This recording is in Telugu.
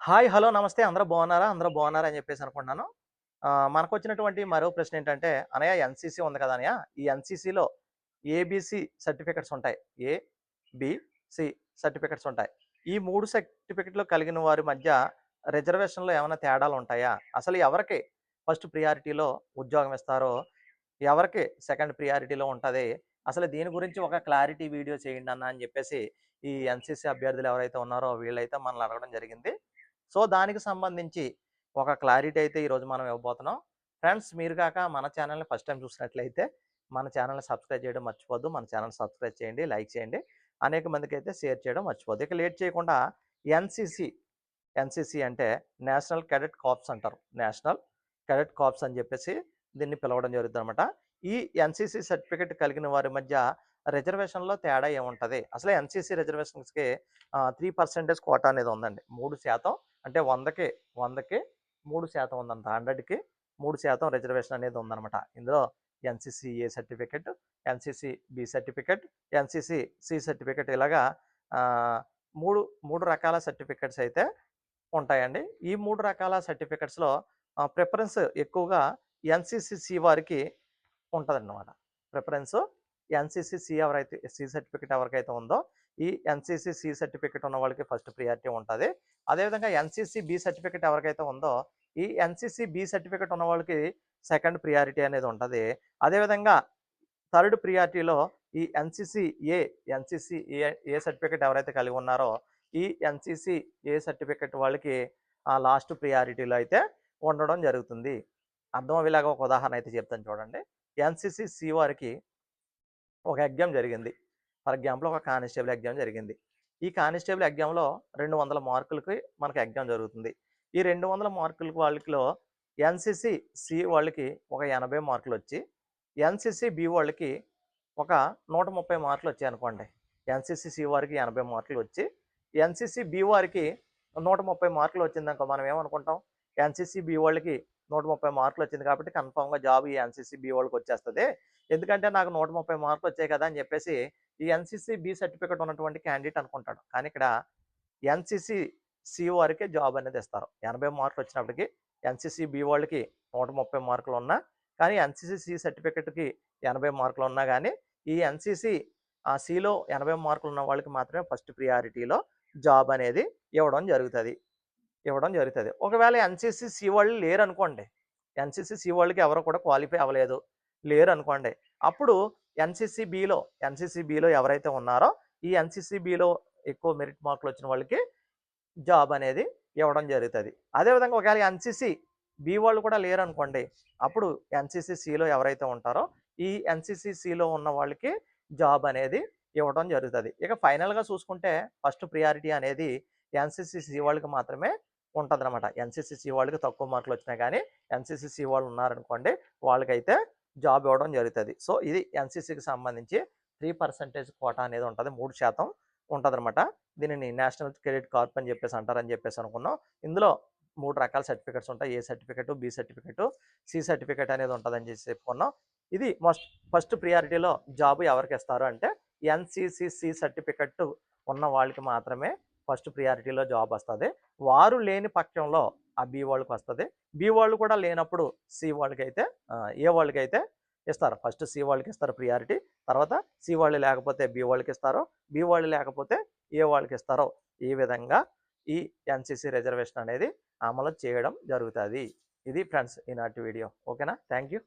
హాయ్! హలో! నమస్తే. అందరూ బాగున్నారా? అందరూ బాగున్నారా అని చెప్పేసి అనుకుంటున్నాను. మనకొచ్చినటువంటి మరో ప్రశ్న ఏంటంటే, "అన్నయ్య ఎన్‌సీసీ ఉంది కదా అన్నయ్య! ఈ ఎన్‌సీసీలో ఏబీసీ సర్టిఫికేట్స్ ఉంటాయి. ఏ, బి, సి సర్టిఫికేట్స్ ఉంటాయి. ఈ 3 సర్టిఫికేట్‌లు కలిగిన వారి మధ్య రిజర్వేషన్‌లో ఏమైనా తేడాలు ఉంటాయా? అసలు ఎవరికి ఫస్ట్ ప్రియారిటీలో ఉద్యోగం ఇస్తారో, ఎవరికి సెకండ్ ప్రియారిటీలో ఉంటది? అసలు దీని గురించి ఒక క్లారిటీ వీడియో చేయండన్నా" అని చెప్పేసి ఈ ఎన్‌సీసీ అభ్యర్థులు ఎవరైతే ఉన్నారో వీళ్ళైతే మనల్ని అడగడం జరిగింది. సో, దానికి సంబంధించి ఒక క్లారిటీ అయితే ఈరోజు మనం ఇవ్వబోతున్నాం. ఫ్రెండ్స్ మీరు గాక మన ఛానెల్‌ని ఫస్ట్ టైమ్ చూసినట్లయితే మన ఛానెల్‌ని సబ్స్క్రైబ్ చేయడం మర్చిపోద్దు. మన ఛానెల్‌ని సబ్స్క్రైబ్ చేయండి, లైక్ చేయండి. అనేక మందికైతే షేర్ చేయడం మర్చిపోద్దు. ఇక లేట్ చేయకుండా ఎన్‌సీసీ, ఎన్‌సీసీ అంటే నేషనల్ కేడెట్ కార్ప్స్ అంటారు. నేషనల్ కేడెట్ కార్ప్స్ అని చెప్పేసి దీన్ని పిలవడం జరుగుద్దనమాట. ఈ ఎన్‌సీసీ సర్టిఫికేట్ కలిగిన వారి మధ్య రిజర్వేషన్‌లో తేడా ఏముంటది? అసలు ఎన్‌సీసీ రిజర్వేషన్స్‌కి 3% కోటా అనేది ఉందండి. 3% అంటే 100కి 3% ఉందంట. 100కి 3% రిజర్వేషన్ అనేది ఉందనమాట. ఇందులో NCC A certificate, NCC B certificate, NCC C certificate ఇలాగా ఆహ్, 3 రకాల సర్టిఫికేట్స్ అయితే ఉంటాయండి. ఈ 3 రకాల సర్టిఫికేట్స్‌లో ప్రిఫరెన్స్ ఎక్కువగా ఎన్‌సీసీ సి వారికి ఉంటదన్నమాట. ప్రిఫరెన్సు ఎన్‌సీసీ సి ఎవరైతే సి సర్టిఫికేట్ ఎవరికైతే ఉందో, ఈ ఎన్‌సీసీ సి సర్టిఫికేట్ ఉన్న వాళ్ళకి ఫస్ట్ ప్రియారిటీ ఉంటది. అదేవిధంగా ఎన్‌సీసీ బి సర్టిఫికేట్ ఎవరికైతే ఉందో, ఈ ఎన్‌సీసీ బి సర్టిఫికేట్ ఉన్న వాళ్ళకి సెకండ్ ప్రియారిటీ అనేది ఉంటది. అదేవిధంగా థర్డ్ ప్రియారిటీలో ఈ ఎన్‌సీసీ ఏ సర్టిఫికేట్ ఎవరైతే కలిగి ఉన్నారో, ఈ ఎన్‌సీసీ ఏ సర్టిఫికేట్ వాళ్ళకి లాస్ట్ ప్రియారిటీలో అయితే ఉండడం జరుగుతుంది. అర్థమయ్యేలాగా ఒక ఉదాహరణ అయితే చెప్తాను చూడండి. ఎన్‌సీసీ సి వారికి ఒక ఎగ్జామ్ జరిగింది. ఫర్ ఎగ్జాంపుల్ ఒక కానిస్టేబుల్ ఎగ్జామ్ జరిగింది. ఈ కానిస్టేబుల్ ఎగ్జామ్‌లో 200 మార్కులకి మనకు ఎగ్జామ్ జరుగుతుంది. ఈ 200 మార్కులకి వాళ్ళకిలో ఎన్‌సీసీ సి వాళ్ళకి ఒక 80 మార్కులొచ్చి, ఎన్‌సీసీ బి వాళ్ళకి ఒక 130 మార్కులొచ్చాయనుకోండి. ఎన్‌సీసీ సి వారికి 80 మార్కులు వచ్చి, ఎన్‌సీసీ బి వారికి 130 మార్కులు వచ్చిందనుకో మనం ఏమనుకుంటాం? ఎన్‌సీసీ బి వాళ్ళకి 130 మార్కులు వచ్చింది కాబట్టి కన్ఫర్మ్‌గా జాబ్ ఈ ఎన్‌సీసీ బి వాళ్ళకొచ్చేస్తది. ఎందుకంటే నాకు 130 మార్కులు వచ్చాయి కదా! అని చెప్పేసి ఈ ఎన్‌సీసీ బి సర్టిఫికేట్ ఉన్నటువంటి క్యాండిడేట్ అనుకుంటాడు. కానీ ఇక్కడ ఎన్‌సీసీ సి వారికే జాబ్ అనేది ఇస్తారు. 80 మార్కులు వచ్చినప్పటికి ఎన్‌సీసీ బి వాళ్ళకి 130 మార్కులు ఉన్నా, కానీ ఎన్‌సీసీ సి సర్టిఫికేట్‌కి 80 మార్కులు ఉన్నా గాని, ఈ ఎన్‌సీసీ సిలో 80 మార్కులు ఉన్న వాళ్ళకి మాత్రమే ఫస్ట్ ప్రియారిటీలో జాబ్ అనేది ఇవ్వడం జరుగుతది. ఒకవేళ ఎన్‌సీసీ సి వాళ్ళు లేరనుకోండి. ఎన్‌సీసీ సి వాళ్ళకి ఎవరు కూడా క్వాలిఫై అవ్వలేదు. లేరనుకోండి. అప్పుడు ఎన్‌సీసీ బిలో ఎన్‌సీసీ బిలో ఎవరైతే ఉన్నారో, ఈ ఎన్‌సీసీ బిలో ఎక్కువ మెరిట్ మార్కులొచ్చిన వాళ్ళకి జాబ్ అనేది ఇవ్వడం జరుగుతది. అదేవిధంగా ఒకవేళ ఎన్‌సీసీ బి వాళ్ళు కూడా లేరనుకోండి. అప్పుడు ఎన్‌సీసీ సిలో ఎవరైతే ఉంటారో, ఈ ఎన్‌సీసీ సిలో ఉన్న వాళ్ళకి జాబ్ అనేది ఇవ్వడం జరుగుతది. ఇక ఫైనల్‌గా చూసుకుంటే ఫస్ట్ ప్రియారిటీ అనేది ఎన్‌సీసీ సి వాళ్ళకి మాత్రమే ఉంటదనమాట. ఎన్‌సీసీ సి వాళ్ళకి తక్కువ మార్కులొచ్చినా గానీ, ఎన్‌సీసీ సి వాళ్ళు ఉన్నారనుకోండి, వాళ్ళకైతే జాబ్ ఇవ్వడం జరుగుతది. సో, ఇది ఎన్‌సీసీకి సంబంధించి 3% కోటా అనేది ఉంటది. 3% ఉంటదనమాట. దీనిని నేషనల్ క్రెడిట్ కార్ప్ అని చెప్పేసి అంటారని చెప్పేసి అనుకున్నాం. ఇందులో 3 రకాల సర్టిఫికేట్స్ ఉంటాయి. A certificate, B certificate, C certificate అనేది ఉంటదని చేసి చెప్పుకున్నాం. ఇది ఫస్ట్ ప్రియారిటీలో జాబ్ ఎవరికిస్తారు అంటే ఎన్‌సీసీసీ సర్టిఫికేట్ ఉన్న వాళ్ళకి మాత్రమే ఫస్ట్ ప్రియారిటీలో జాబ్ వస్తది. వారు లేని పక్షంలో ఆ బి వాళ్ళకొస్తది. బి వాళ్ళు కూడా లేనప్పుడు సి వాళ్ళకైతే ఏ వాళ్ళకైతే ఇస్తారు. ఫస్ట్ సి వాళ్ళకిస్తారు ప్రియారిటీ. తర్వాత సి వాళ్ళు లేకపోతే బి వాళ్ళకిస్తారు. బి వాళ్ళు లేకపోతే ఏ వాళ్ళకిస్తారో ఈ విధంగా ఈ ఎన్‌సీసీ రిజర్వేషన్ అనేది అమలు చేయడం జరుగుతది. ఇది ఫ్రెండ్స్ ఈనాటి వీడియో. ఓకేనా? Thank you.